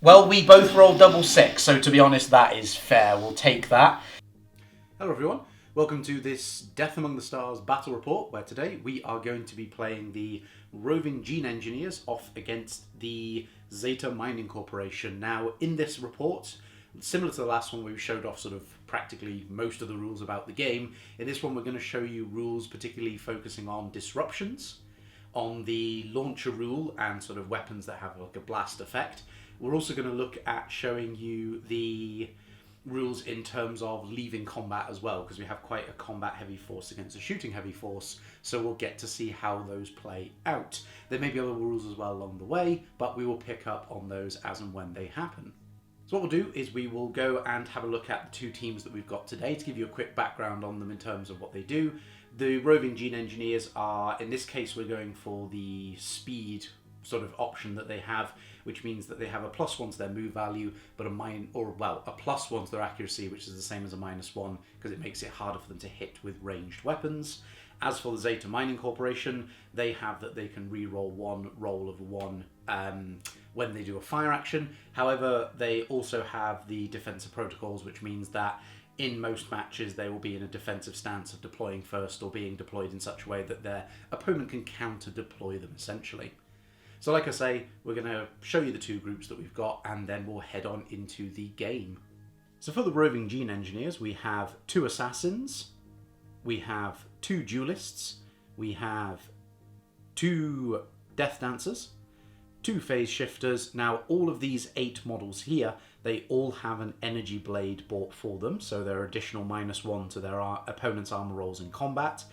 Well, we both rolled double 6, so to be honest, that is fair. We'll take that. Hello everyone, welcome to this Death Among the Stars battle report, where today we are going to be playing the Roving Gene Engineers off against the Zeta Mining Corporation. Now, in this report, similar to the last one where we showed off sort of practically most of the rules about the game, in this one we're going to show you rules particularly focusing on disruptions, on the launcher rule and sort of weapons that have like a blast effect. We're also going to look at showing you the rules in terms of leaving combat as well, because we have quite a combat heavy force against a shooting heavy force, so we'll get to see how those play out. There may be other rules as well along the way, but we will pick up on those as and when they happen. So what we'll do is we will go and have a look at the two teams that we've got today to give you a quick background on them in terms of what they do. The Roving Gene Engineers are, in this case, we're going for the speed sort of option that they have, which means that they have a +1 to their move value, but a +1 to their accuracy, which is the same as a -1, because it makes it harder for them to hit with ranged weapons. As for the Zeta Mining Corporation, they have that they can re-roll one roll of 1 when they do a fire action. However, they also have the defensive protocols, which means that in most matches they will be in a defensive stance of deploying first or being deployed in such a way that their opponent can counter-deploy them, essentially. So like I say, we're going to show you the two groups that we've got, and then we'll head on into the game. So for the Roving Gene Engineers, we have 2 assassins, we have 2 duelists, we have 2 death dancers, 2 phase shifters. Now all of these 8 models here, they all have an energy blade bought for them, so they're additional -1 to their opponent's armor rolls in combat.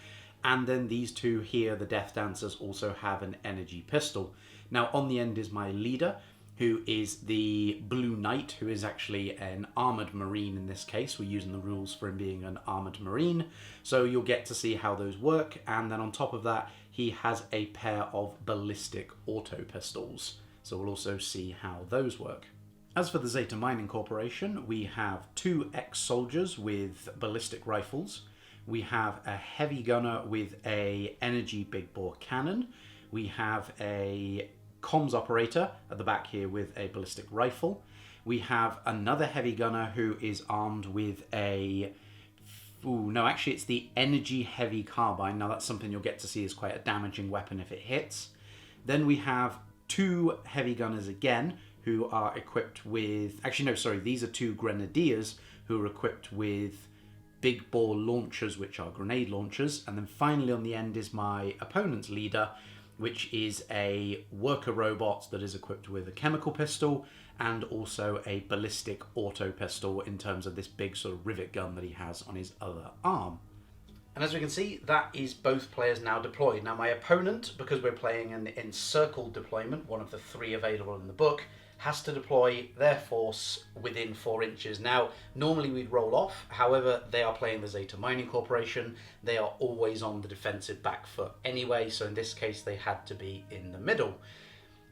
And then these 2 here, the death dancers, also have an energy pistol. Now on the end is my leader, who is the Blue Knight, who is actually an armoured marine in this case. We're using the rules for him being an armoured marine, so you'll get to see how those work. And then on top of that, he has a pair of ballistic auto pistols, so we'll also see how those work. As for the Zeta Mining Corporation, we have 2 ex-soldiers with ballistic rifles. We have a heavy gunner with a energy big bore cannon. We have a comms operator at the back here with a ballistic rifle. We have another heavy gunner who is armed with a... it's the energy heavy carbine. Now that's something you'll get to see is quite a damaging weapon if it hits. Then we have 2 heavy gunners again who are equipped with... these are 2 Grenadiers who are equipped with big bore launchers, which are grenade launchers. And then finally on the end is my opponent's leader, which is a worker robot that is equipped with a chemical pistol and also a ballistic auto pistol in terms of this big sort of rivet gun that he has on his other arm. And as we can see, that is both players now deployed. Now my opponent, because we're playing an encircled deployment, one of the 3 available in the book, has to deploy their force within 4 inches. Now, normally we'd roll off, however, they are playing the Zeta Mining Corporation. They are always on the defensive back foot anyway, so in this case they had to be in the middle.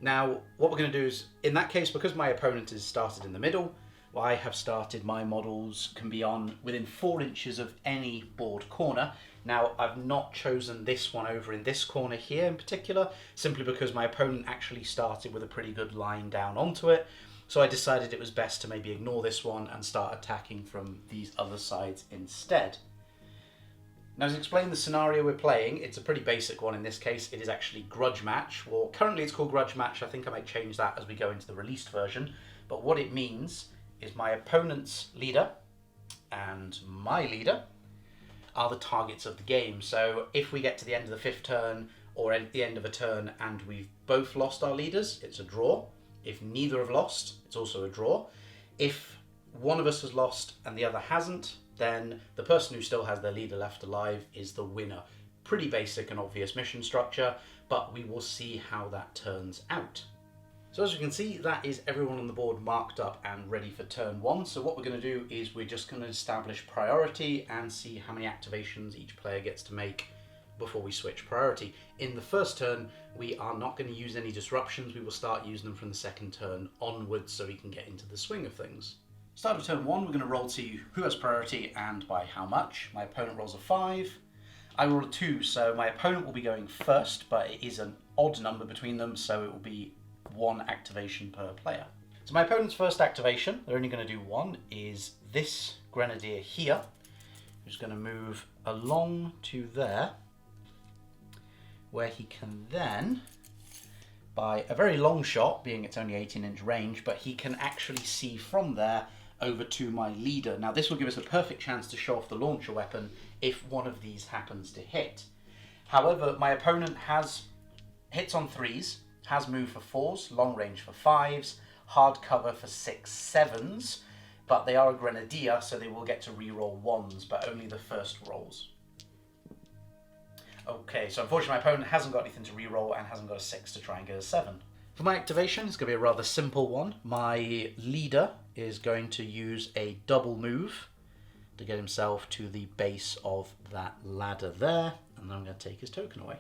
Now, what we're going to do is, in that case, because my opponent is started in the middle, well, I have started my models can be on within 4 inches of any board corner. Now, I've not chosen this one over in this corner here in particular, simply because my opponent actually started with a pretty good line down onto it. So I decided it was best to maybe ignore this one and start attacking from these other sides instead. Now, to explain the scenario we're playing, it's a pretty basic one in this case. It is actually Grudge Match. Well, currently it's called Grudge Match. I think I might change that as we go into the released version. But what it means is my opponent's leader and my leader are the targets of the game. So if we get to the end of the 5th turn or at the end of a turn and we've both lost our leaders, it's a draw. If neither have lost, it's also a draw. If one of us has lost and the other hasn't, then the person who still has their leader left alive is the winner. Pretty basic and obvious mission structure, but we will see how that turns out. So as you can see, that is everyone on the board marked up and ready for turn 1. So what we're going to do is we're just going to establish priority and see how many activations each player gets to make before we switch priority. In the first turn, we are not going to use any disruptions. We will start using them from the second turn onwards so we can get into the swing of things. Start of turn 1, we're going to roll to see who has priority and by how much. My opponent rolls a 5. I roll a 2, so my opponent will be going first, but it is an odd number between them, so it will be 1 activation per player. So my opponent's first activation, they're only going to do one, is this Grenadier here, who's going to move along to there, where he can then, by a very long shot, being it's only 18-inch range, but he can actually see from there over to my leader. Now this will give us a perfect chance to show off the launcher weapon if one of these happens to hit. However, my opponent has hits on 3s, has move for 4s, long range for 5s, hard cover for 6, 7s, but they are a Grenadier, so they will get to reroll 1s, but only the first rolls. Okay, so unfortunately my opponent hasn't got anything to reroll and hasn't got a 6 to try and get a 7. For my activation, it's going to be a rather simple one. My leader is going to use a double move to get himself to the base of that ladder there, and then I'm going to take his token away.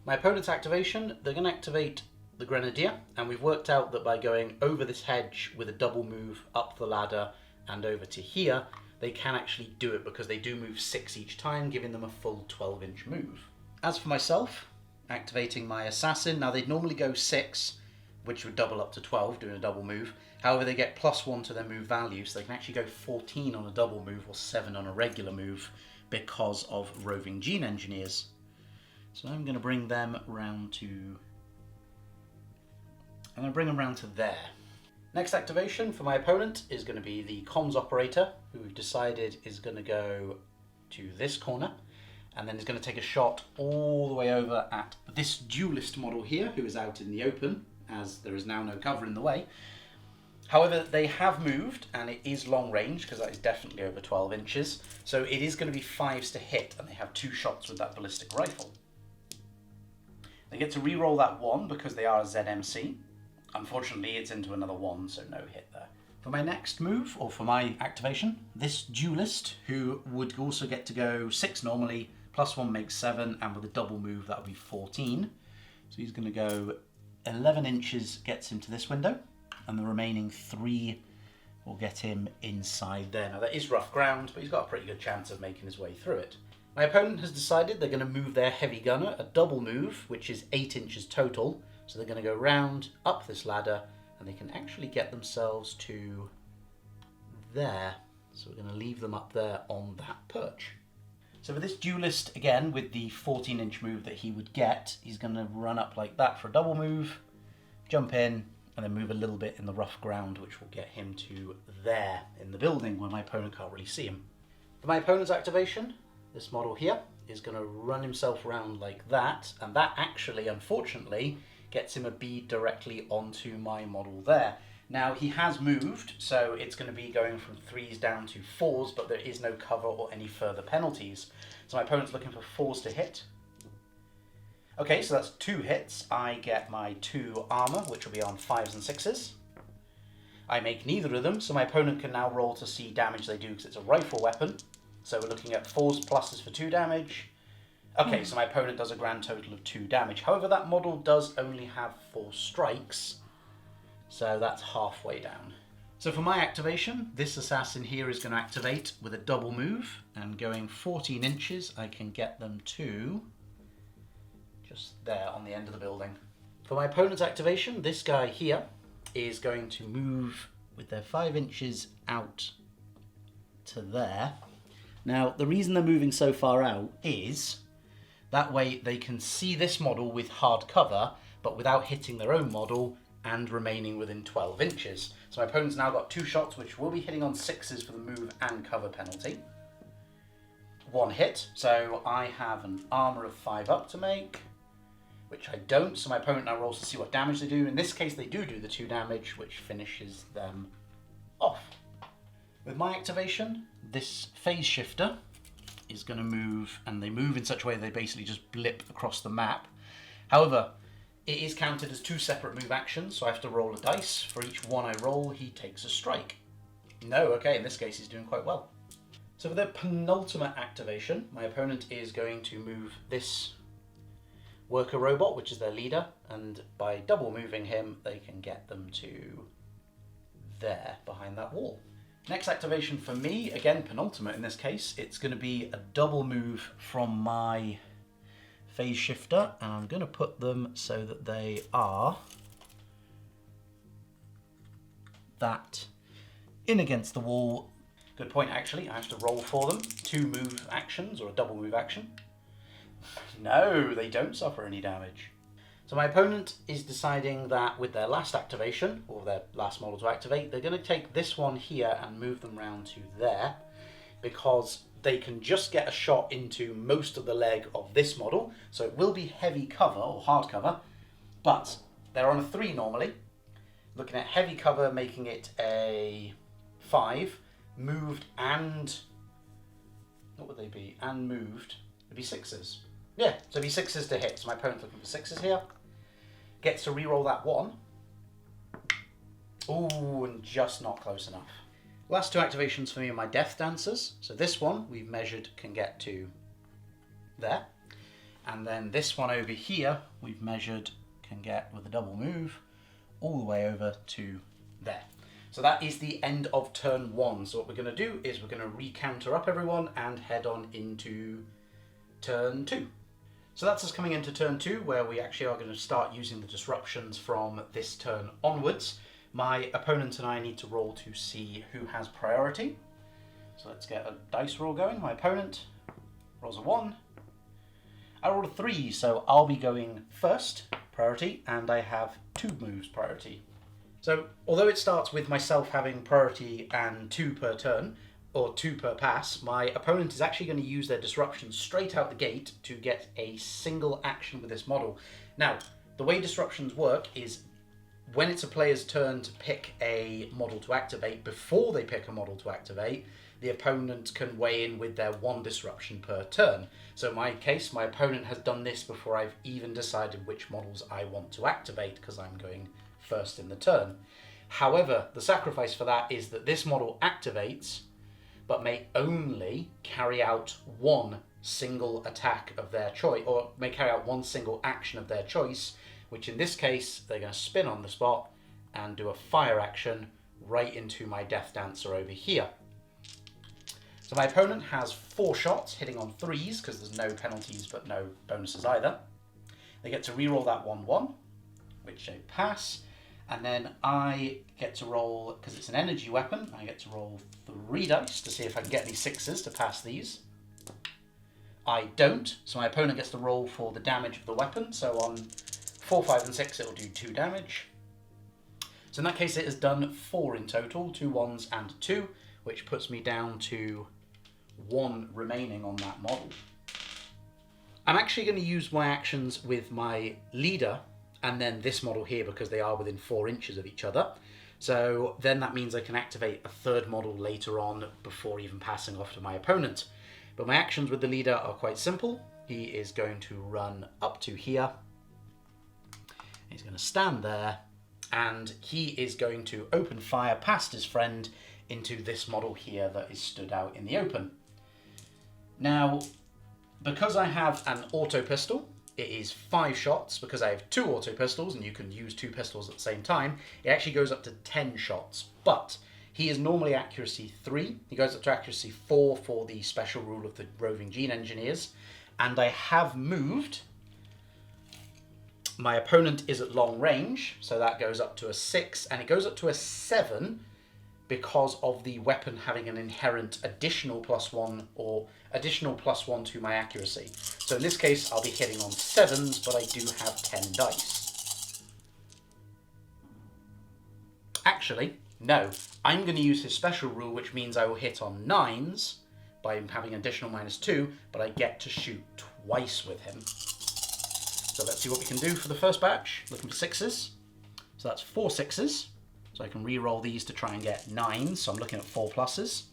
My opponent's activation, they're going to activate the Grenadier, and we've worked out that by going over this hedge with a double move up the ladder and over to here, they can actually do it because they do move 6 each time, giving them a full 12-inch move. As for myself, activating my assassin, now they'd normally go 6, which would double up to 12, doing a double move. However, they get +1 to their move value, so they can actually go 14 on a double move or 7 on a regular move because of Roving Gene Engineers. So I'm going to bring them round to... I'm going to bring them round to there. Next activation for my opponent is going to be the comms operator, who we've decided is going to go to this corner, and then is going to take a shot all the way over at this duelist model here, who is out in the open, as there is now no cover in the way. However, they have moved, and it is long range, because that is definitely over 12 inches, so it is going to be 5s to hit, and they have 2 shots with that ballistic rifle. They get to re-roll that 1 because they are a ZMC. Unfortunately, it's into another 1, so no hit there. For my next move, or for my activation, this duelist, who would also get to go 6 normally, +1 makes 7, and with a double move that would be 14. So he's going to go 11 inches, gets him to this window, and the remaining 3 will get him inside there. Now that is rough ground, but he's got a pretty good chance of making his way through it. My opponent has decided they're going to move their heavy gunner, a double move, which is 8 inches total. So they're going to go round, up this ladder, and they can actually get themselves to there. So we're going to leave them up there on that perch. So for this duelist, again, with the 14-inch move that he would get, he's going to run up like that for a double move, jump in, and then move a little bit in the rough ground, which will get him to there in the building where my opponent can't really see him. For my opponent's activation, this model here is going to run himself around like that, and that actually, unfortunately, gets him a bead directly onto my model there. Now he has moved, so it's going to be going from 3s down to 4s, but there is no cover or any further penalties. So my opponent's looking for 4s to hit. Okay, so that's 2 hits. I get my 2 armor, which will be on 5s and 6s. I make neither of them, so my opponent can now roll to see damage they do because it's a rifle weapon. So we're looking at 4s pluses for 2 damage. Okay, so my opponent does a grand total of 2 damage. However, that model does only have 4 strikes, so that's halfway down. So for my activation, this assassin here is going to activate with a double move, and going 14 inches, I can get them to just there on the end of the building. For my opponent's activation, this guy here is going to move with their 5 inches out to there. Now, the reason they're moving so far out is that way they can see this model with hard cover, but without hitting their own model and remaining within 12 inches. So my opponent's now got 2 shots, which will be hitting on 6s for the move and cover penalty. 1 hit, so I have an armor of 5 up to make, which I don't, so my opponent now rolls to see what damage they do. In this case, they do the 2 damage, which finishes them off. With my activation, this phase shifter is going to move, and they move in such a way they basically just blip across the map. However, it is counted as 2 separate move actions, so I have to roll a dice. For each 1 I roll, he takes a strike. No, okay, in this case he's doing quite well. So for their penultimate activation, my opponent is going to move this worker robot, which is their leader, and by double moving him, they can get them to there, behind that wall. Next activation for me, again penultimate in this case, it's going to be a double move from my phase shifter, and I'm going to put them so that they are that in against the wall. Good point, actually. I have to roll for them. 2 move actions, or a double move action. No, they don't suffer any damage. So my opponent is deciding that with their last activation, or their last model to activate, they're going to take this one here and move them round to there, because they can just get a shot into most of the leg of this model, so it will be heavy cover, or hard cover, but they're on a 3 normally. Looking at heavy cover, making it a 5, moved and... what would they be? And moved. It'd be 6s. Yeah, so it'd be 6s to hit. So my opponent's looking for 6s here. Gets to reroll that 1. Ooh, and just not close enough. Last 2 activations for me are my Death Dancers. So this one we've measured can get to there. And then this one over here we've measured can get, with a double move, all the way over to there. So that is the end of turn 1. So what we're going to do is we're going to re-counter up everyone and head on into turn 2. So that's us coming into turn 2, where we actually are going to start using the disruptions from this turn onwards. My opponent and I need to roll to see who has priority. So let's get a dice roll going. My opponent rolls a 1. I rolled a 3, so I'll be going first, priority, and I have 2 moves priority. So although it starts with myself having priority and 2 per turn, or 2 per pass, my opponent is actually going to use their disruption straight out the gate to get a single action with this model. Now, the way disruptions work is when it's a player's turn to pick a model to activate, before they pick a model to activate, the opponent can weigh in with their 1 disruption per turn. So in my case, my opponent has done this before I've even decided which models I want to activate, because I'm going first in the turn. However, the sacrifice for that is that this model activates, but may only carry out 1 single attack of their choice, or may carry out 1 single action of their choice, which in this case, they're going to spin on the spot and do a fire action right into my Death Dancer over here. So my opponent has 4 shots, hitting on 3s, because there's no penalties but no bonuses either. They get to reroll that 1-1, which they pass. And then I get to roll, because it's an energy weapon, I get to roll 3 dice to see if I can get any 6s to pass these. I don't, so my opponent gets to roll for the damage of the weapon. So on 4, 5, and 6 it will do 2 damage. So in that case it has done 4 in total, 2 1s and 2, which puts me down to 1 remaining on that model. I'm actually going to use my actions with my leader and then this model here, because they are within 4 inches of each other. So then that means I can activate a 3rd model later on before even passing off to my opponent. But my actions with the leader are quite simple. He is going to run up to here. He's going to stand there, and he is going to open fire past his friend into this model here that is stood out in the open. Now, because I have an auto pistol, it is 5 shots. Because I have 2 auto pistols, and you can use 2 pistols at the same time, it actually goes up to 10 shots. But he is normally accuracy 3. He goes up to accuracy 4 for the special rule of the Roving Gene Engineers. And I have moved. My opponent is at long range, so that goes up to a 6, and it goes up to a 7 because of the weapon having an inherent additional +1 or additional +1 to my accuracy. So in this case, I'll be hitting on 7s, but I do have 10 dice. Actually, no. I'm going to use his special rule, which means I will hit on 9s by having an additional -2, but I get to shoot twice with him. So let's see what we can do for the first batch. Looking for 6s. So that's 4 6s. So I can re-roll these to try and get 9s. So I'm looking at 4 pluses.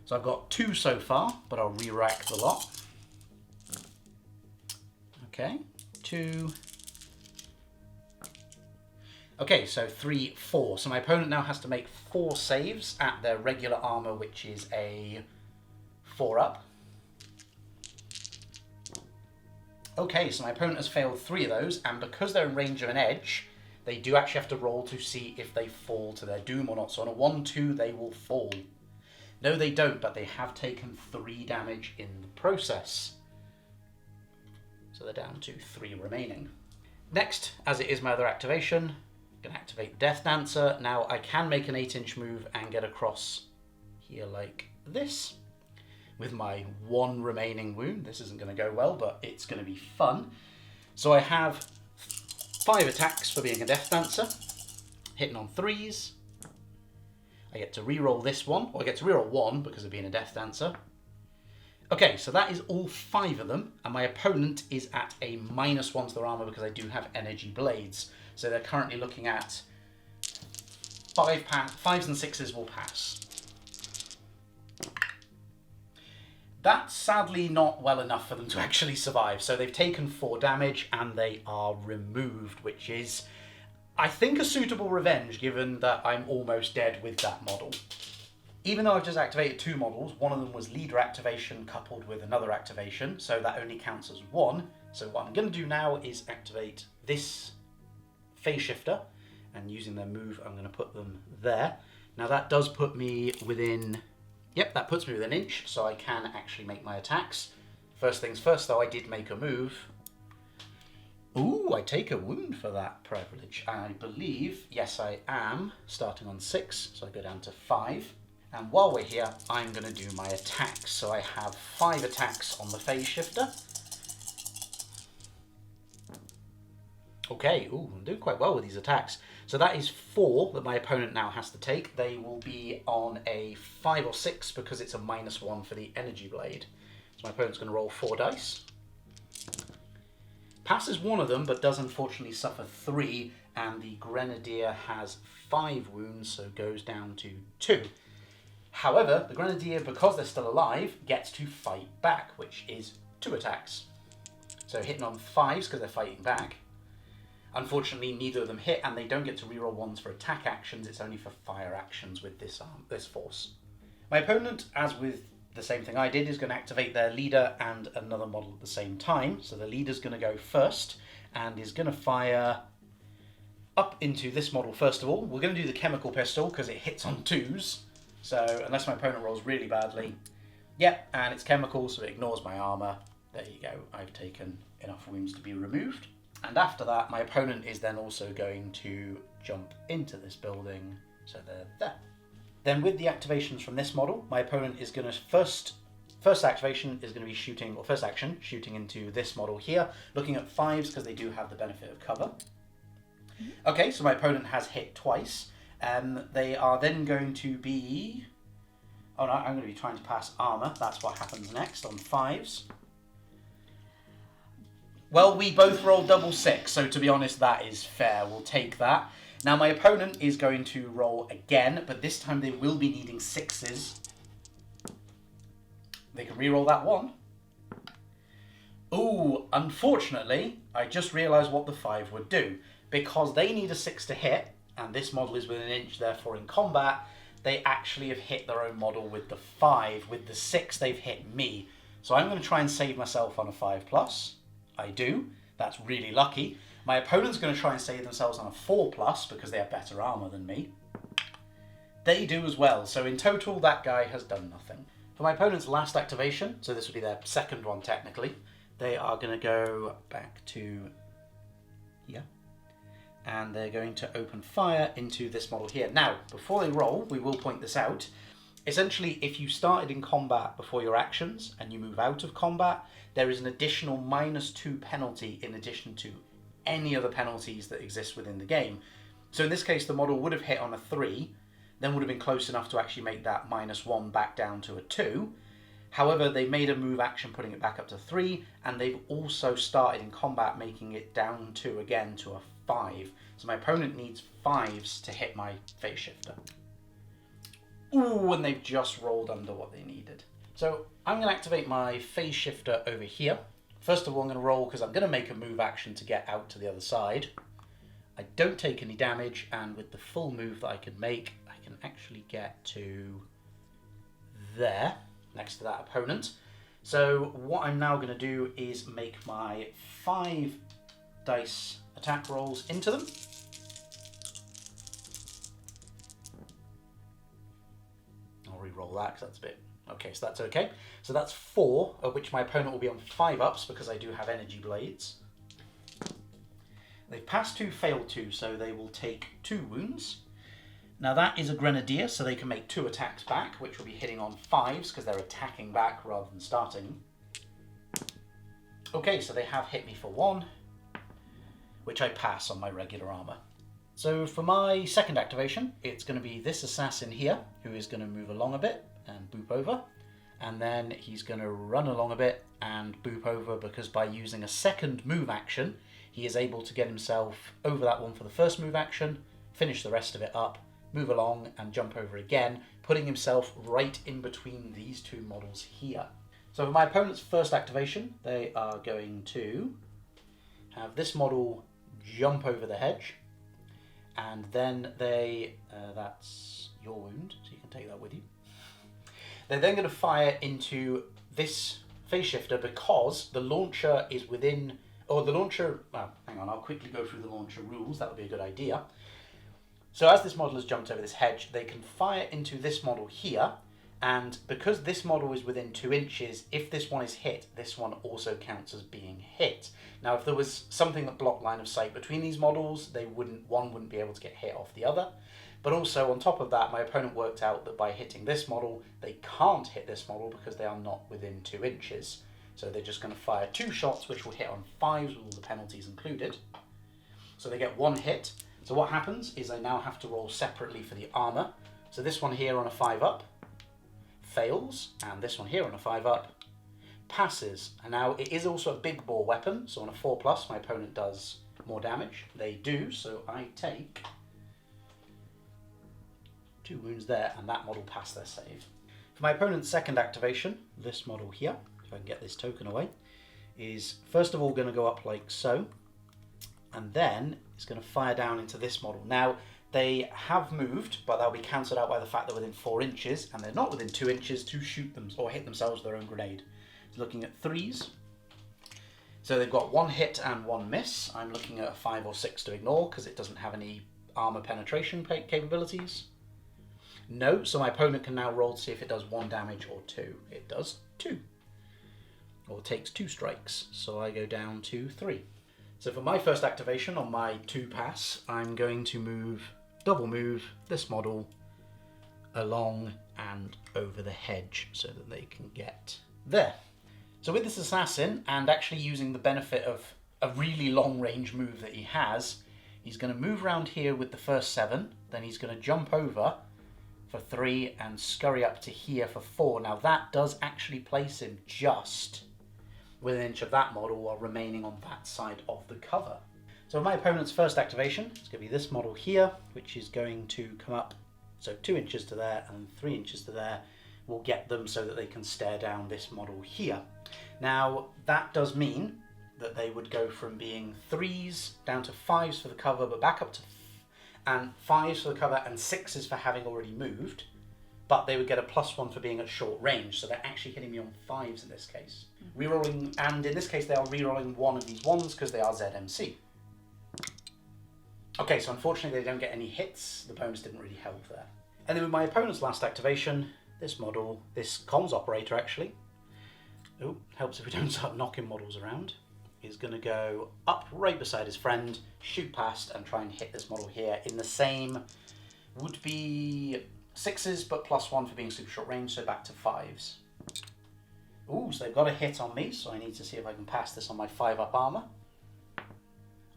So I've got 2 so far, but I'll re-rack the lot. Okay, 2. Okay, so 3, 4. So my opponent now has to make 4 saves at their regular armor, which is a 4-up. Okay, so my opponent has failed 3 of those, and because they're in range of an edge, they do actually have to roll to see if they fall to their doom or not. So on a 1-2, they will fall. No, they don't, but they have taken 3 damage in the process. So they're down to 3 remaining. Next, as it is my other activation, going to activate the Death Dancer. Now I can make an 8-inch move and get across here like this with my 1 remaining wound. This isn't going to go well, but it's going to be fun. So I have 5 attacks for being a Death Dancer, hitting on 3s. I get to reroll this one, or I get to reroll 1 because of being a Death Dancer. Okay, so that is all 5 of them, and my opponent is at a -1 to their armor because I do have energy blades. So they're currently looking at 5s and 6s will pass. That's sadly not well enough for them to actually survive. So they've taken 4 damage and they are removed, which is, I think, a suitable revenge given that I'm almost dead with that model. Even though I've just activated 2 models, one of them was leader activation coupled with another activation, so that only counts as 1. So what I'm going to do now is activate this phase shifter, and using their move, I'm going to put them there. Now that does put me within, yep, that puts me within an inch, so I can actually make my attacks. First things first though, I did make a move. Ooh, I take a wound for that privilege. I believe, yes I am, starting on 6, so I go down to 5. And while we're here, I'm going to do my attacks. So I have 5 attacks on the phase shifter. Okay, ooh, I'm doing quite well with these attacks. So that is 4 that my opponent now has to take. They will be on a 5 or 6 because it's a -1 for the energy blade. So my opponent's going to roll 4 dice. Passes 1 of them, but does unfortunately suffer 3. And the Grenadier has 5 wounds, so goes down to 2. However, the Grenadier, because they're still alive, gets to fight back, which is 2 attacks. So hitting on 5s because they're fighting back. Unfortunately, neither of them hit, and they don't get to reroll 1s for attack actions. It's only for fire actions with this force. My opponent, as with the same thing I did, is going to activate their leader and another model at the same time. So the leader's going to go first, and is going to fire up into this model first of all. We're going to do the chemical pistol because it hits on 2s. So unless my opponent rolls really badly, yep, and it's chemical, so it ignores my armor. There you go, I've taken enough wounds to be removed. And after that, my opponent is then also going to jump into this building, so they're there. Then with the activations from this model, my opponent is going to first activation is going to be shooting, or first action, shooting into this model here, looking at 5s because they do have the benefit of cover. Okay, so my opponent has hit twice. They are then going to be, oh no, I'm going to be trying to pass armor. That's what happens next on 5s. Well, we both rolled double 6, so to be honest, that is fair. We'll take that. Now my opponent is going to roll again, but this time they will be needing 6s. They can re-roll that 1. Ooh, unfortunately, I just realised what the 5 would do. Because they need a 6 to hit, and this model is within an inch, therefore in combat, they actually have hit their own model with the 5. With the 6, they've hit me. So I'm going to try and save myself on a 5+. I do. That's really lucky. My opponent's going to try and save themselves on a 4+ because they have better armor than me. They do as well. So in total, that guy has done nothing. For my opponent's last activation, so this would be their second one technically, they are going to go back to here. And they're going to open fire into this model here. Now, before they roll, we will point this out. Essentially, if you started in combat before your actions and you move out of combat, there is an additional -2 penalty in addition to any other penalties that exist within the game. So in this case, the model would have hit on a 3, then would have been close enough to actually make that -1 back down to a 2. However, they made a move action putting it back up to 3, and they've also started in combat making it down 2 again to a 5. So my opponent needs 5s to hit my phase shifter. Ooh, and they've just rolled under what they needed. So I'm going to activate my phase shifter over here. First of all, I'm going to roll because I'm going to make a move action to get out to the other side. I don't take any damage, and with the full move that I can make, I can actually get to there, next to that opponent. So what I'm now going to do is make my 5 dice attack rolls into them. I'll re-roll that because that's a bit... Okay, so that's okay. So that's 4, of which my opponent will be on 5 ups because I do have energy blades. They've passed 2, failed 2, so they will take 2 wounds. Now that is a Grenadier, so they can make 2 attacks back, which will be hitting on 5s because they're attacking back rather than starting. Okay, so they have hit me for 1, which I pass on my regular armour. So for my second activation, it's going to be this assassin here, who is going to move along a bit and boop over. And then he's going to run along a bit and boop over, because by using a second move action, he is able to get himself over that one for the first move action, finish the rest of it up, move along and jump over again, putting himself right in between these 2 models here. So for my opponent's first activation, they are going to have this model jump over the hedge, and then they, that's your wound, so you can take that with you. They're then going to fire into this phase shifter because the launcher is within, or the launcher, well, hang on, I'll quickly go through the launcher rules, that would be a good idea. So as this model has jumped over this hedge, they can fire into this model here, and because this model is within 2 inches, if this one is hit, this one also counts as being hit. Now if there was something that blocked line of sight between these models, one wouldn't be able to get hit off the other. But also on top of that, my opponent worked out that by hitting this model, they can't hit this model because they are not within 2 inches. So they're just going to fire 2 shots, which will hit on 5s with all the penalties included. So they get 1 hit. So what happens is I now have to roll separately for the armour. So this one here on a 5 up fails, and this one here on a 5 up passes. And now it is also a big bore weapon, so on a 4+, my opponent does more damage. They do, so I take 2 wounds there, and that model passed their save. For my opponent's second activation, this model here, if I can get this token away, is first of all going to go up like so, and then it's going to fire down into this model. Now, they have moved, but they'll be cancelled out by the fact they're within 4 inches, and they're not within 2 inches to shoot them or hit themselves with their own grenade. So looking at 3s. So they've got 1 hit and 1 miss. I'm looking at a 5 or 6 to ignore because it doesn't have any armor penetration capabilities. No, so my opponent can now roll to see if it does 1 damage or 2. It does 2. Or takes 2 strikes. So I go down to 3. So for my first activation on my 2 pass, I'm going to double move this model along and over the hedge so that they can get there. So with this assassin, and actually using the benefit of a really long range move that he has, he's going to move around here with the first 7, then he's going to jump over for 3 and scurry up to here for 4. Now that does actually place him just within an inch of that model while remaining on that side of the cover. So my opponent's first activation is going to be this model here, which is going to come up, so 2 inches to there and 3 inches to there will get them so that they can stare down this model here. Now that does mean that they would go from being 3s down to 5s for the cover, but back up to and 5s for the cover and 6s for having already moved, but they would get a +1 for being at short range, so they're actually hitting me on 5s in this case. Rerolling, and in this case they are rerolling 1 of these 1s because they are ZMC. Okay, so unfortunately they don't get any hits, the bonus didn't really help there. And then with my opponent's last activation, this model, this comms operator actually, helps if we don't start knocking models around, is going to go up right beside his friend, shoot past and try and hit this model here in the same, would be 6s but +1 for being super short range, so back to 5s. Ooh, so they've got a hit on me, so I need to see if I can pass this on my 5-up armour.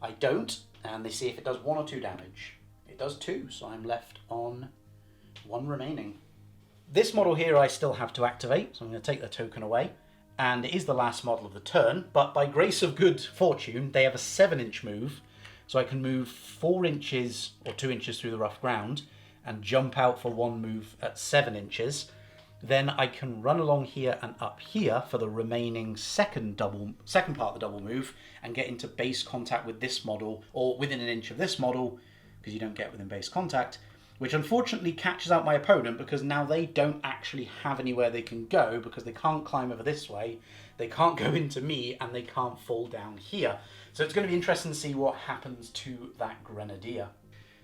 I don't, and they see if it does 1 or 2 damage. It does 2, so I'm left on 1 remaining. This model here I still have to activate, so I'm going to take the token away. And it is the last model of the turn, but by grace of good fortune, they have a 7-inch move, so I can move 4 inches or 2 inches through the rough ground and jump out for 1 move at 7 inches. Then I can run along here and up here for the remaining second part of the double move and get into base contact with this model, or within an inch of this model, because you don't get within base contact, which unfortunately catches out my opponent because now they don't actually have anywhere they can go because they can't climb over this way, they can't go into me, and they can't fall down here. So it's going to be interesting to see what happens to that Grenadier.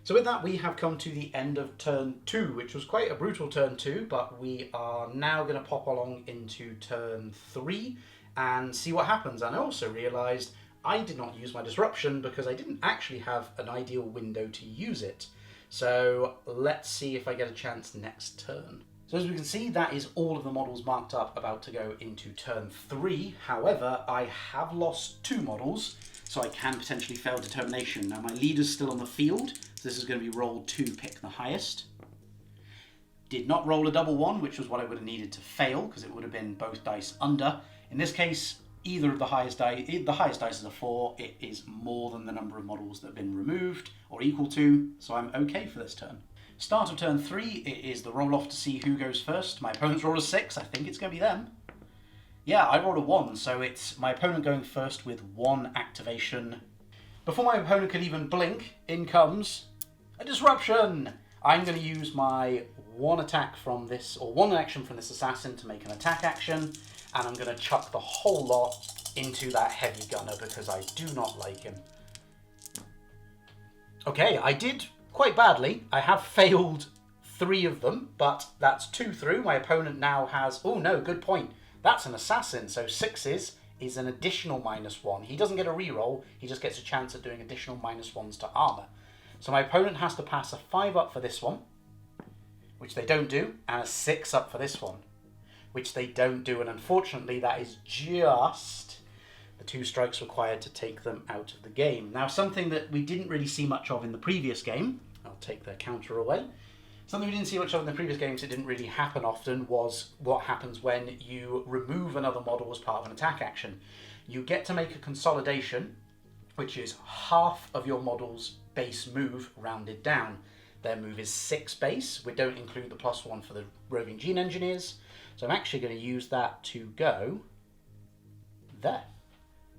So with that, we have come to the end of turn 2, which was quite a brutal turn 2, but we are now going to pop along into turn 3 and see what happens. And I also realised I did not use my disruption because I didn't actually have an ideal window to use it. So let's see if I get a chance next turn. So as we can see, that is all of the models marked up about to go into turn 3. However, I have lost 2 models, so I can potentially fail determination. Now my leader's still on the field, so this is going to be roll 2, pick the highest. Did not roll a double 1, which was what I would have needed to fail, because it would have been both dice under. In this case, either of the highest dice is a 4. It is more than the number of models that have been removed, or equal to, so I'm okay for this turn. Start of turn 3, it is the roll off to see who goes first. My opponent's rolled a 6, I think it's going to be them. Yeah, I rolled a 1, so it's my opponent going first with 1 activation. Before my opponent could even blink, in comes a disruption! I'm going to use my 1 attack from this, or 1 action from this assassin to make an attack action, and I'm going to chuck the whole lot into that heavy gunner because I do not like him. Okay, I did quite badly. I have failed 3 of them, but that's 2 through. My opponent now has... Oh no, good point. That's an assassin, so 6s is an additional -1. He doesn't get a reroll, he just gets a chance at doing additional -1s to armor. So my opponent has to pass a 5 up for this one, which they don't do, and a 6 up for this one, which they don't do, and unfortunately that is just the 2 strikes required to take them out of the game. Now, something that we didn't really see much of in the previous game, I'll take their counter away, something we didn't see much of in the previous games, it didn't really happen often, was what happens when you remove another model as part of an attack action. You get to make a consolidation, which is half of your model's base move rounded down. Their move is 6 base. We don't include the +1 for the Roving Gene Engineers. So I'm actually going to use that to go there.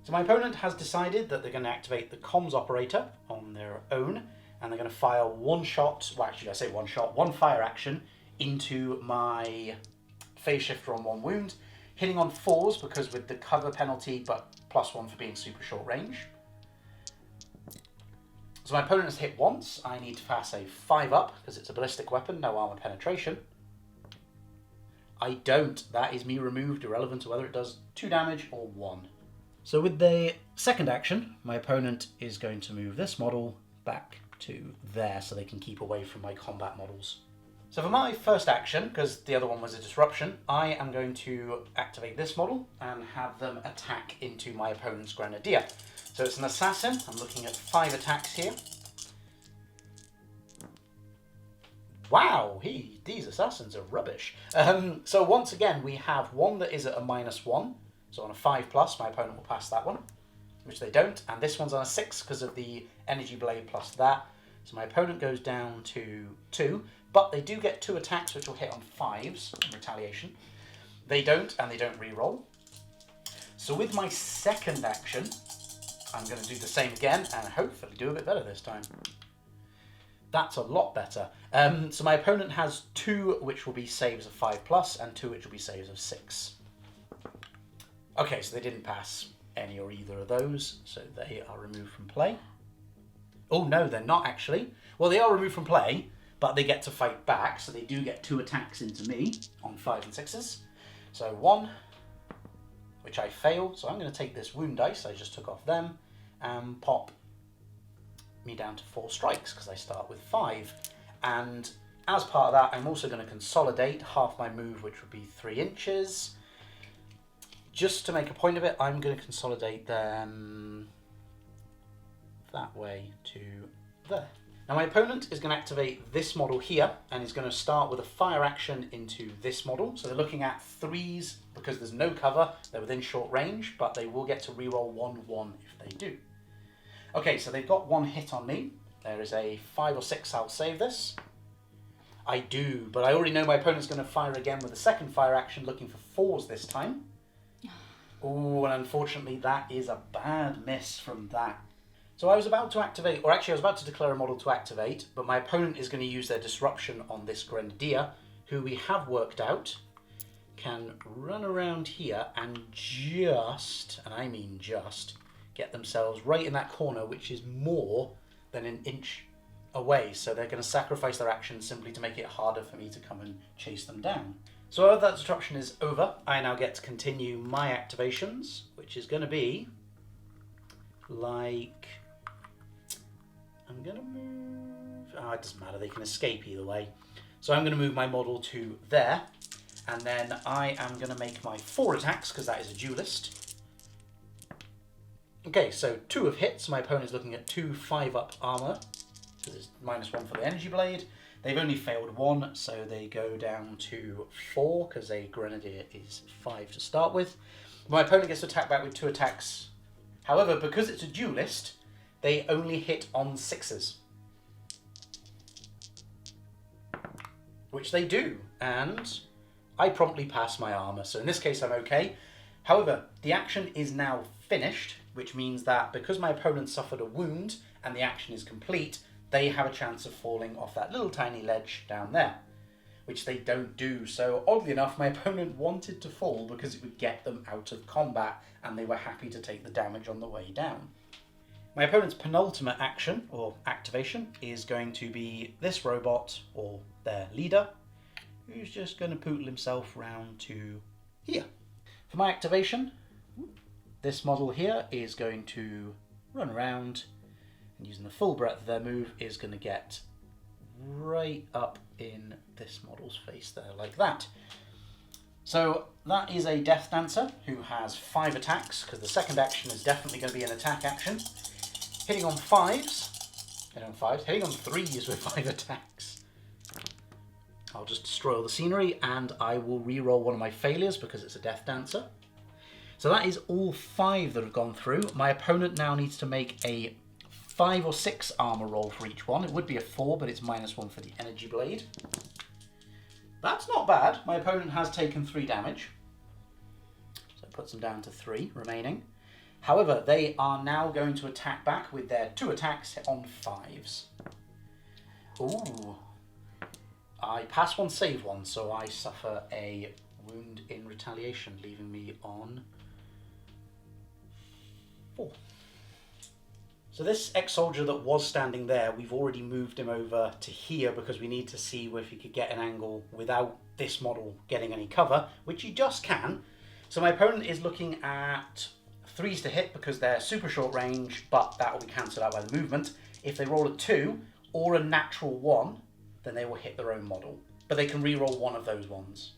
So my opponent has decided that they're going to activate the comms operator on their own, and they're going to fire 1 shot, well actually I say 1 shot, 1 fire action into my phase shifter on 1 wound, hitting on 4s because with the cover penalty, but +1 for being super short range. So my opponent has hit once. I need to pass a 5 up because it's a ballistic weapon, no armor penetration. I don't. That is me removed, irrelevant to whether it does 2 damage or 1. So with the second action, my opponent is going to move this model back to there so they can keep away from my combat models. So for my first action, because the other one was a disruption, I am going to activate this model and have them attack into my opponent's Grenadier. So it's an assassin. I'm looking at 5 attacks here. Wow, these assassins are rubbish. So once again, we have one that is at a -1. So on a 5+, my opponent will pass that one, which they don't. And this one's on a 6 because of the energy blade plus that. So my opponent goes down to 2, but they do get 2 attacks which will hit on 5s in retaliation. They don't, and they don't reroll. So with my second action, I'm going to do the same again and hopefully do a bit better this time. That's a lot better. So my opponent has 2 which will be saves of 5+, and 2 which will be saves of 6. Okay, so they didn't pass any or either of those, so they are removed from play. Oh no, they're not actually. Well, they are removed from play, but they get to fight back, so they do get 2 attacks into me on 5 and 6s. So 1, which I fail, so I'm going to take this wound dice I just took off them and pop me down to 4 strikes because I start with 5. And as part of that, I'm also going to consolidate half my move, which would be 3 inches. Just to make a point of it, I'm going to consolidate them that way to there. Now my opponent is going to activate this model here and is going to start with a fire action into this model. So they're looking at 3s because there's no cover, they're within short range, but they will get to reroll 1/1 if they do. Okay, so they've got 1 hit on me. There is a 5 or 6, I'll save this. I do, but I already know my opponent's going to fire again with a second fire action looking for 4s this time. Oh, and unfortunately that is a bad miss from that. So I was about to activate, or actually I was about to declare a model to activate, but my opponent is going to use their disruption on this Grenadier, who we have worked out can run around here and just, and I mean just, get themselves right in that corner, which is more than an inch away. So they're going to sacrifice their action simply to make it harder for me to come and chase them down. So now that disruption is over, I now get to continue my activations, which is going to be like... I'm going to move... Oh, it doesn't matter, they can escape either way. So I'm going to move my model to there, and then I am going to make my 4 attacks, because that is a duelist. Okay, so 2 have hit, so my opponent's looking at 2 5-up armor, because it's -1 for the energy blade. They've only failed 1, so they go down to 4, because a Grenadier is 5 to start with. My opponent gets to attack back with 2 attacks. However, because it's a duelist, they only hit on 6s. Which they do, and I promptly pass my armor, so in this case I'm okay. However, the action is now finished, which means that because my opponent suffered a wound and the action is complete, they have a chance of falling off that little tiny ledge down there, which they don't do. So oddly enough, my opponent wanted to fall because it would get them out of combat, and they were happy to take the damage on the way down. My opponent's penultimate action, or activation, is going to be this robot, or their leader, who's just going to poodle himself round to here. For my activation, this model here is going to run around, and using the full breadth of their move is going to get right up in this model's face there, like that. So that is a Death Dancer who has 5 attacks, because the second action is definitely going to be an attack action. Hitting on 5s, hitting on 3s with 5 attacks. I'll just destroy all the scenery, and I will re-roll one of my failures because it's a Death Dancer. So that is all 5 that have gone through. My opponent now needs to make a 5 or 6 armor roll for each one. It would be a 4, but it's -1 for the energy blade. That's not bad. My opponent has taken 3 damage. So it puts them down to 3 remaining. However, they are now going to attack back with their 2 attacks on 5s. Ooh. I pass 1, save 1, so I suffer a wound in retaliation, leaving me on 4. So this ex-soldier that was standing there, we've already moved him over to here because we need to see if he could get an angle without this model getting any cover, which he just can. So my opponent is looking at 3s to hit because they're super short range, but that will be cancelled out by the movement. If they roll a 2 or a natural 1, then they will hit their own model. But they can re-roll one of those ones.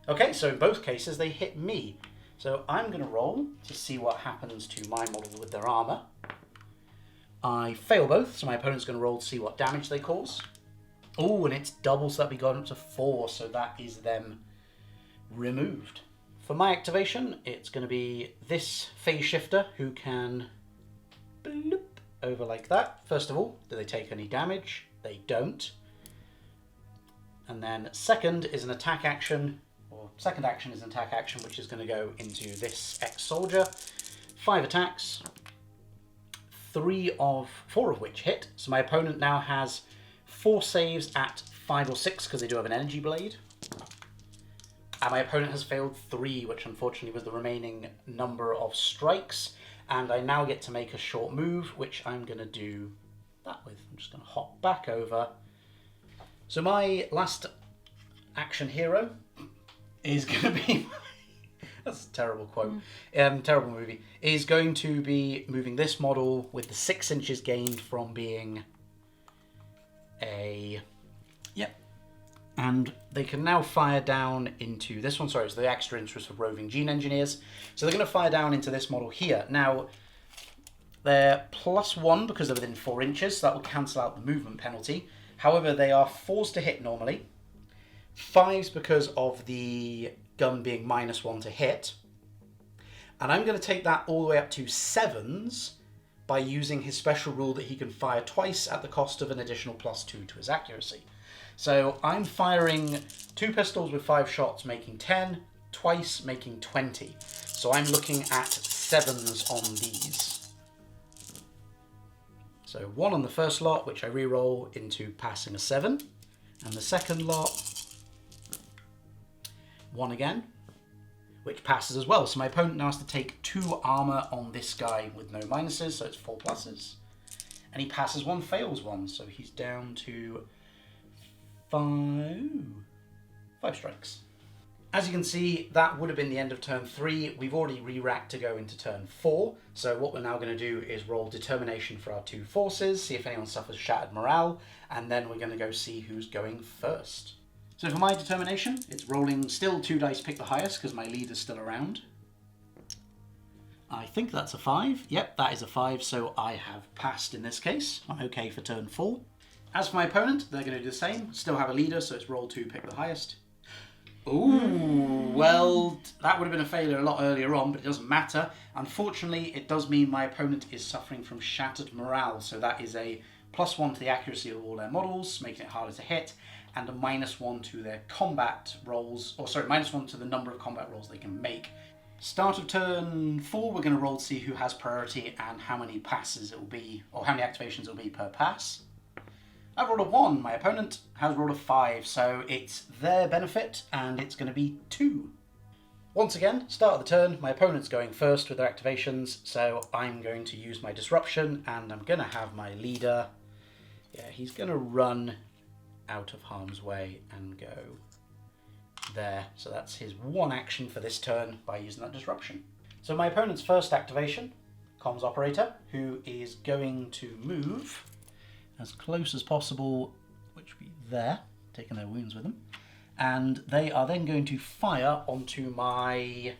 Okay, so in both cases they hit me. So I'm going to roll to see what happens to my model with their armour. I fail both, so my opponent's going to roll to see what damage they cause. Oh, and it's double, so that we got up to 4, so that is them removed. For my activation, it's going to be this phase shifter who can bloop over like that. First of all, do they take any damage? They don't. And then second is an attack action, or second action is an attack action, which is going to go into this ex-soldier. 5 attacks, 4 of which hit. So my opponent now has 4 saves at 5 or 6 because they do have an energy blade. And my opponent has failed 3, which unfortunately was the remaining number of strikes. And I now get to make a short move, which I'm going to do that with. I'm just going to hop back over. So my last action hero is going to be... That's a terrible quote. Terrible movie. Is going to be moving this model with the 6 inches gained from being a... Yep. And they can now fire down into this one. Sorry, it's the extra interest for Roving Gene Engineers. So they're going to fire down into this model here. Now, they're +1 because they're within 4 inches, so that will cancel out the movement penalty. However, they are 4s to hit normally, 5s because of the gun being -1 to hit. And I'm going to take that all the way up to 7s by using his special rule that he can fire twice at the cost of an additional +2 to his accuracy. So I'm firing 2 pistols with 5 shots, making 10, twice making 20. So I'm looking at 7s on these. So 1 on the first lot, which I re-roll into passing a 7. And the second lot, 1 again, which passes as well. So my opponent now has to take 2 armor on this guy with no minuses, so it's 4 pluses. And he passes 1, fails 1, so he's down to 5 strikes. As you can see, that would have been the end of turn 3. We've already re-racked to go into turn 4. So what we're now going to do is roll determination for our 2 forces, see if anyone suffers shattered morale, and then we're going to go see who's going first. So for my determination, it's rolling still 2 dice, pick the highest, because my leader's still around. I think that's a 5. Yep, that is a 5, so I have passed in this case. I'm okay for turn 4. As for my opponent, they're going to do the same. Still have a leader, so it's roll 2, pick the highest. Ooh, well, that would have been a failure a lot earlier on, but it doesn't matter. Unfortunately, it does mean my opponent is suffering from shattered morale, so that is a +1 to the accuracy of all their models, making it harder to hit, and a -1 to their combat rolls, or sorry, -1 to the number of combat rolls they can make. Start of turn 4, we're going to roll to see who has priority and how many passes it will be, or how many activations it will be per pass. I've rolled a 1, my opponent has rolled a 5, so it's their benefit, and it's going to be 2. Once again, start of the turn, my opponent's going first with their activations, so I'm going to use my disruption, and I'm going to have my leader, he's going to run out of harm's way and go there. So that's his 1 action for this turn by using that disruption. So my opponent's first activation, comms operator, who is going to move as close as possible, which would be there, taking their wounds with them. And they are then going to fire onto my...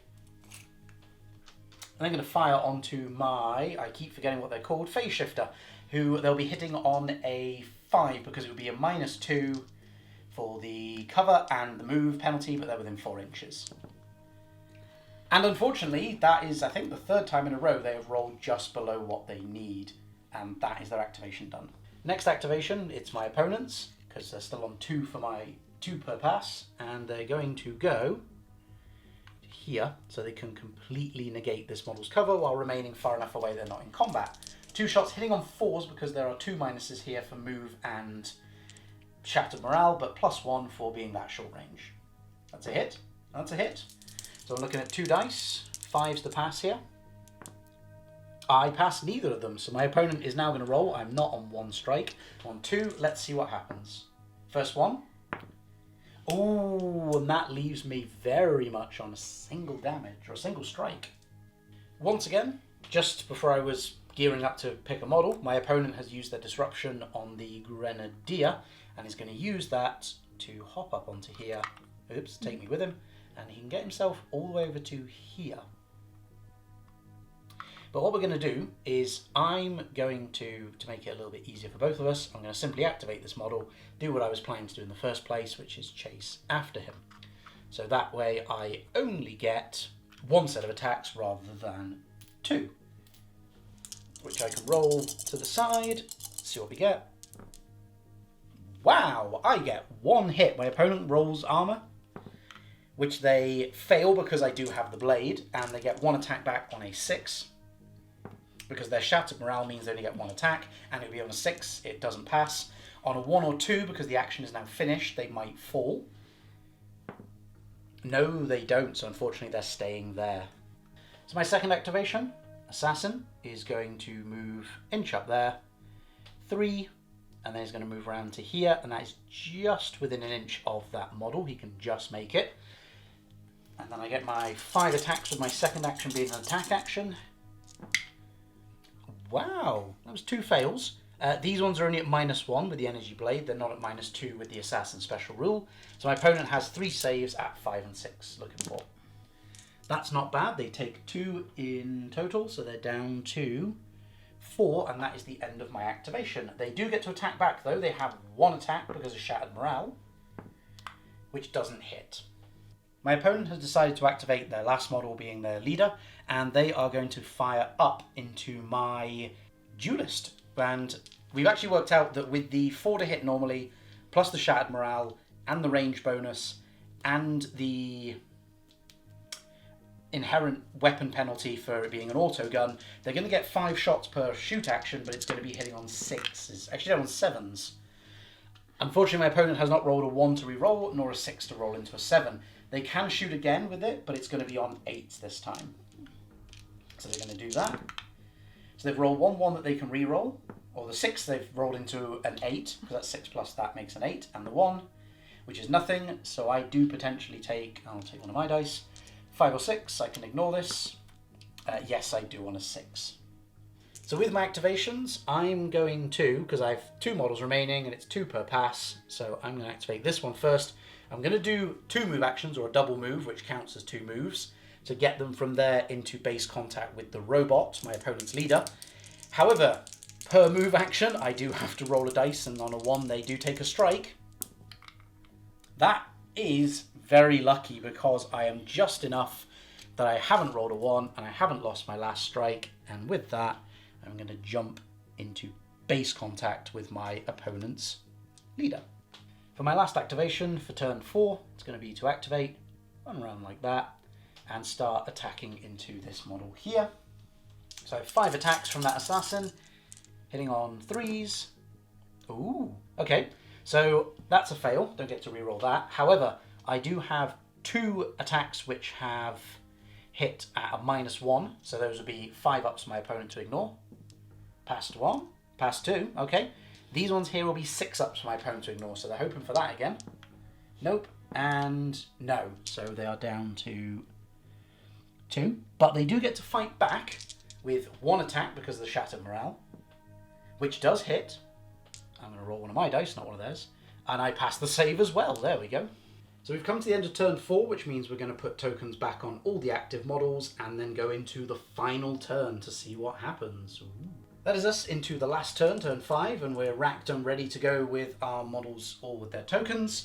I keep forgetting what they're called, phase shifter, who they'll be hitting on a 5 because it would be a -2 for the cover and the move penalty, but they're within 4 inches. And unfortunately, that is, I think, the 3rd time in a row they have rolled just below what they need, and that is their activation done. Next activation, it's my opponent's, because they're still on 2 for my 2 per pass, and they're going to go here, so they can completely negate this model's cover while remaining far enough away they're not in combat. 2 shots hitting on 4s because there are 2 minuses here for move and shattered morale, but +1 for being that short range. That's a hit. That's a hit. So I'm looking at 2 dice, 5s to pass here. I passed neither of them, so my opponent is now going to roll. I'm not on 1 strike. On 2, let's see what happens. First one. Ooh, and that leaves me very much on a single damage, or a single strike. Once again, just before I was gearing up to pick a model, my opponent has used their disruption on the Grenadier, and is going to use that to hop up onto here. Oops, take me with him, and he can get himself all the way over to here. But what we're going to do is I'm going to make it a little bit easier for both of us, I'm going to simply activate this model, do what I was planning to do in the first place, which is chase after him. So that way I only get 1 set of attacks rather than 2. Which I can roll to the side, see what we get. Wow, I get 1 hit. My opponent rolls armor, which they fail because I do have the blade, and they get 1 attack back on a 6. Because their shattered morale means they only get 1 attack, and it'll be on a 6, it doesn't pass. On a 1 or 2, because the action is now finished, they might fall. No, they don't, so unfortunately they're staying there. So my second activation, Assassin, is going to move inch up there, 3, and then he's going to move around to here, and that is just within an inch of that model. He can just make it. And then I get my 5 attacks with my second action being an attack action. Wow, that was 2 fails. These ones are only at -1 with the energy blade. They're not at -2 with the assassin special rule. So my opponent has 3 saves at 5 and 6. Looking for. That's not bad. They take 2 in total, so they're down to 4, and that is the end of my activation. They do get to attack back though. They have 1 attack because of shattered morale, which doesn't hit. My opponent has decided to activate their last model being their leader, and they are going to fire up into my duelist. And we've actually worked out that with the 4 to hit normally, plus the shattered morale, and the range bonus, and the inherent weapon penalty for it being an auto gun, they're going to get 5 shots per shoot action, but it's going to be hitting on 6s. Actually, they're on 7s. Unfortunately, my opponent has not rolled a 1 to re-roll, nor a 6 to roll into a 7. They can shoot again with it, but it's going to be on 8s this time. So they're going to do that. So they've rolled 1 that they can re-roll, or the 6 they've rolled into an 8, because that's 6 plus that makes an 8, and the 1, which is nothing. So I do potentially take, I'll take one of my dice, 5 or 6. I can ignore this. Yes, I do on a 6. So with my activations, I'm going to, because I have 2 models remaining and it's 2 per pass, so I'm going to activate this one first. I'm going to do 2 move actions, or a double move, which counts as 2 moves, to get them from there into base contact with the robot, my opponent's leader. However, per move action, I do have to roll a dice, and on a 1 they do take a strike. That is very lucky, because I am just enough that I haven't rolled a 1 and I haven't lost my last strike, and with that I'm going to jump into base contact with my opponent's leader. For my last activation for turn 4, it's going to be to activate, run around like that, and start attacking into this model here. So I have 5 attacks from that assassin, hitting on 3s. Ooh, okay, so that's a fail, don't get to reroll that. However, I do have 2 attacks which have hit at a -1, so those would be 5 ups for my opponent to ignore. Passed 1, passed 2, okay. These ones here will be 6 ups for my opponent to ignore, so they're hoping for that again. Nope, and no, so they are down to 2, but they do get to fight back with 1 attack because of the shattered morale, which does hit. I'm going to roll one of my dice, not one of theirs, and I pass the save as well. There we go. So we've come to the end of turn 4, which means we're going to put tokens back on all the active models and then go into the final turn to see what happens. Ooh. That is us into the last turn, turn 5, and we're racked and ready to go with our models all with their tokens.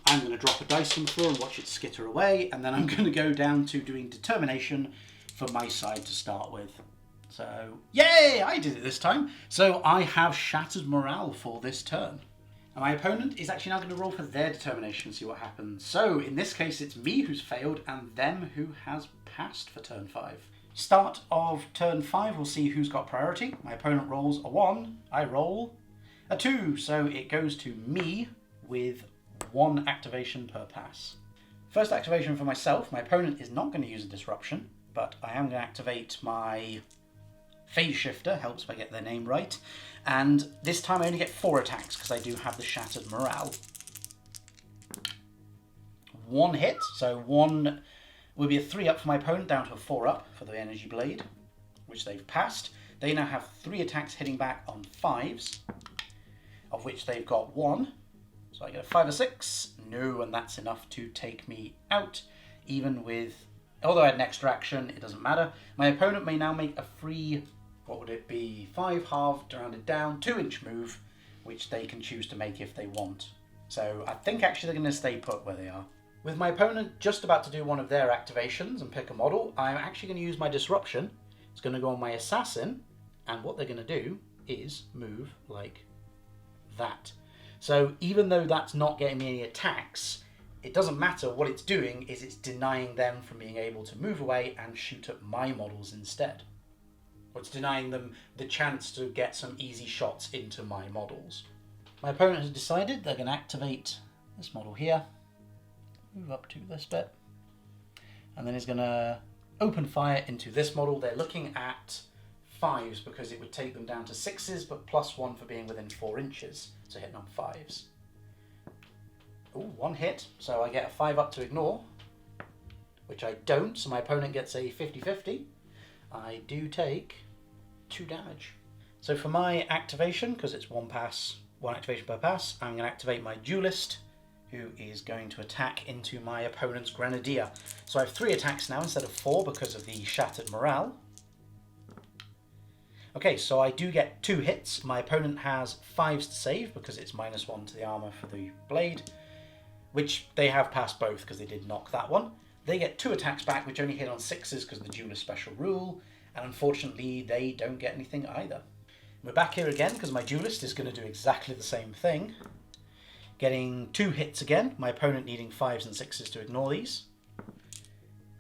I'm going to drop a dice on the floor and watch it skitter away, and then I'm going to go down to doing determination for my side to start with. So, yay! I did it this time. So I have shattered morale for this turn. And my opponent is actually now going to roll for their determination and see what happens. So in this case, it's me who's failed and them who has passed for turn 5. Start of turn 5, we'll see who's got priority. My opponent rolls a 1, I roll a 2, so it goes to me with 1 activation per pass. First activation for myself, my opponent is not going to use a disruption, but I am going to activate my phase shifter, helps if I get their name right, and this time I only get 4 attacks because I do have the shattered morale. 1 hit, so 1 will be a 3 up for my opponent, down to a 4 up for the energy blade, which they've passed. They now have 3 attacks hitting back on 5s, of which they've got 1. So I get a 5 or 6. No, and that's enough to take me out, even with, although I had an extra action, it doesn't matter. My opponent may now make a free, what would it be, 5 halved, rounded down, 2-inch move, which they can choose to make if they want. So I think actually they're going to stay put where they are. With my opponent just about to do one of their activations and pick a model, I'm actually going to use my disruption. It's going to go on my assassin, and what they're going to do is move like that. So even though that's not getting me any attacks, it doesn't matter. What it's doing is it's denying them from being able to move away and shoot at my models instead. Or it's denying them the chance to get some easy shots into my models. My opponent has decided they're going to activate this model here. Move up to this bit, and then he's going to open fire into this model. They're looking at 5s because it would take them down to 6s, but +1 for being within 4 inches, so hitting on 5s. Ooh, 1 hit, so I get a 5 up to ignore, which I don't, so my opponent gets a 50-50. I do take 2 damage. So for my activation, because it's 1 activation per pass, I'm going to activate my duelist, who is going to attack into my opponent's Grenadier. So I have 3 attacks now instead of 4 because of the shattered morale. Okay, so I do get 2 hits. My opponent has 5s to save because it's -1 to the armor for the blade, which they have passed both because they did knock that one. They get 2 attacks back, which only hit on 6s because of the duelist special rule, and unfortunately they don't get anything either. We're back here again because my duelist is going to do exactly the same thing. Getting 2 hits again, my opponent needing 5s and 6s to ignore these.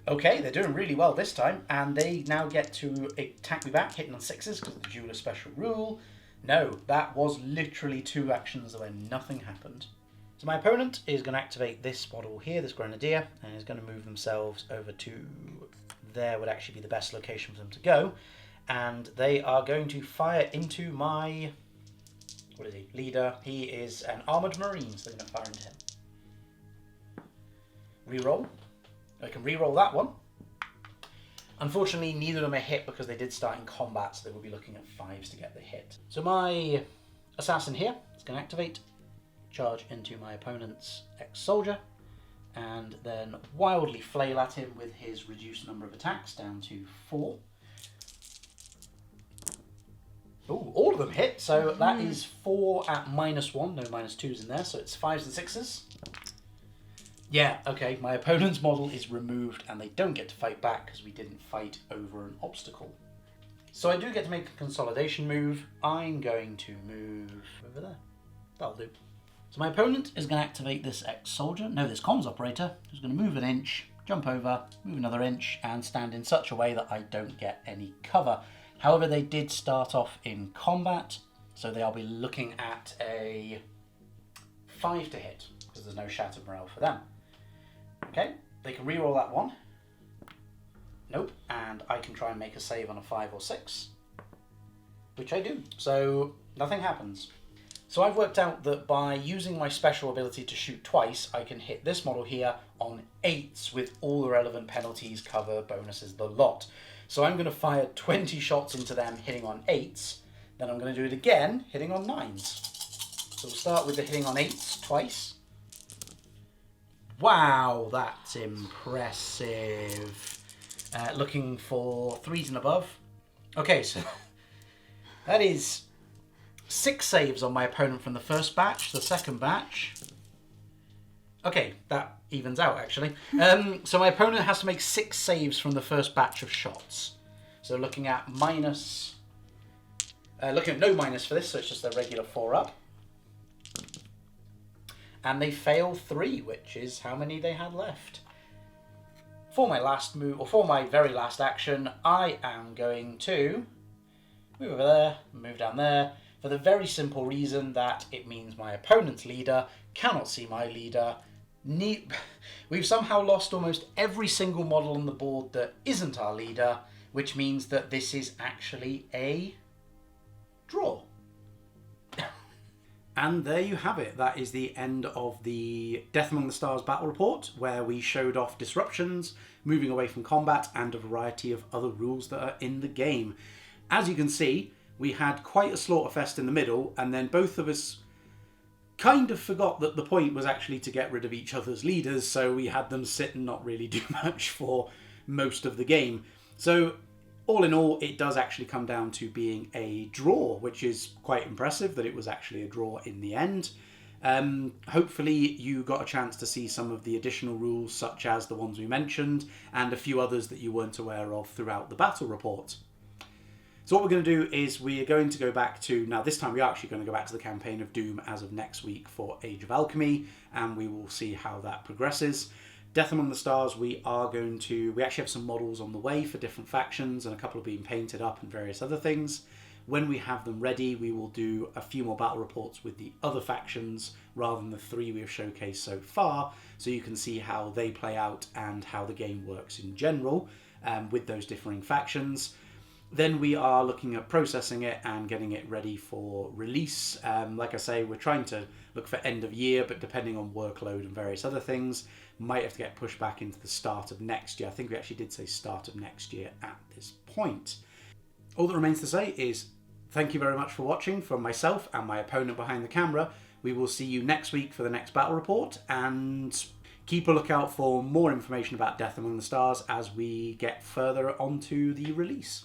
Okay, they're doing really well this time, and they now get to attack me back, hitting on 6s because of the duelist special rule. No, that was literally 2 actions where nothing happened. So my opponent is going to activate this model here, this Grenadier, and is going to move themselves over to there would actually be the best location for them to go. And they are going to fire into my, what is he, leader. He is an armoured marine, so they're going to fire into him. Reroll. I can reroll that one. Unfortunately, neither of them are hit because they did start in combat, so they will be looking at 5s to get the hit. So my assassin here is going to activate, charge into my opponent's ex-soldier, and then wildly flail at him with his reduced number of attacks down to 4. Oh, all of them hit, so that is 4 at -1, no -2s in there, so it's 5s and 6s. Yeah, okay, my opponent's model is removed and they don't get to fight back because we didn't fight over an obstacle. So I do get to make a consolidation move. I'm going to move over there. That'll do. So my opponent is going to activate this ex-soldier, no, this comms operator, who's going to move an inch, jump over, move another inch, and stand in such a way that I don't get any cover. However, they did start off in combat, so they'll be looking at a 5 to hit, because there's no shattered morale for them. Okay, they can reroll that one. Nope, and I can try and make a save on a 5 or 6, which I do, so nothing happens. So I've worked out that by using my special ability to shoot twice, I can hit this model here on 8s with all the relevant penalties, cover, bonuses, the lot. So I'm going to fire 20 shots into them, hitting on 8s. Then I'm going to do it again, hitting on 9s. So we'll start with the hitting on 8s twice. Wow, that's impressive. Looking for 3s and above. Okay, so that is 6 saves on my opponent from the first batch. The second batch... Okay, that evens out, actually. So my opponent has to make 6 saves from the first batch of shots. So looking at minus... looking at no minus for this, so it's just a regular 4 up. And they fail 3, which is how many they had left. For my last move, or for my very last action, I am going to move over there, move down there, for the very simple reason that it means my opponent's leader cannot see my leader. We've somehow lost almost every single model on the board that isn't our leader, which means that this is actually a draw. And there you have it. That is the end of the Death Among the Stars battle report, where we showed off disruptions, moving away from combat, and a variety of other rules that are in the game. As you can see, we had quite a slaughterfest in the middle, and then both of us kind of forgot that the point was actually to get rid of each other's leaders, so we had them sit and not really do much for most of the game. So all in all, it does actually come down to being a draw, which is quite impressive that it was actually a draw in the end. Hopefully you got a chance to see some of the additional rules, such as the ones we mentioned, and a few others that you weren't aware of throughout the battle report. So what we're going to do is we are going to go back to, now this time we are actually going to go back to the campaign of Doom as of next week for Age of Alchemy, and we will see how that progresses. Death Among the Stars, we actually have some models on the way for different factions, and a couple are being painted up and various other things. When we have them ready, we will do a few more battle reports with the other factions rather than the 3 we've showcased so far, so you can see how they play out and how the game works in general with those differing factions. Then we are looking at processing it and getting it ready for release. Like I say, we're trying to look for end of year, but depending on workload and various other things, might have to get pushed back into the start of next year. I think we actually did say start of next year at this point. All that remains to say is thank you very much for watching from myself and my opponent behind the camera. We will see you next week for the next battle report, and keep a lookout for more information about Death Among the Stars as we get further onto the release.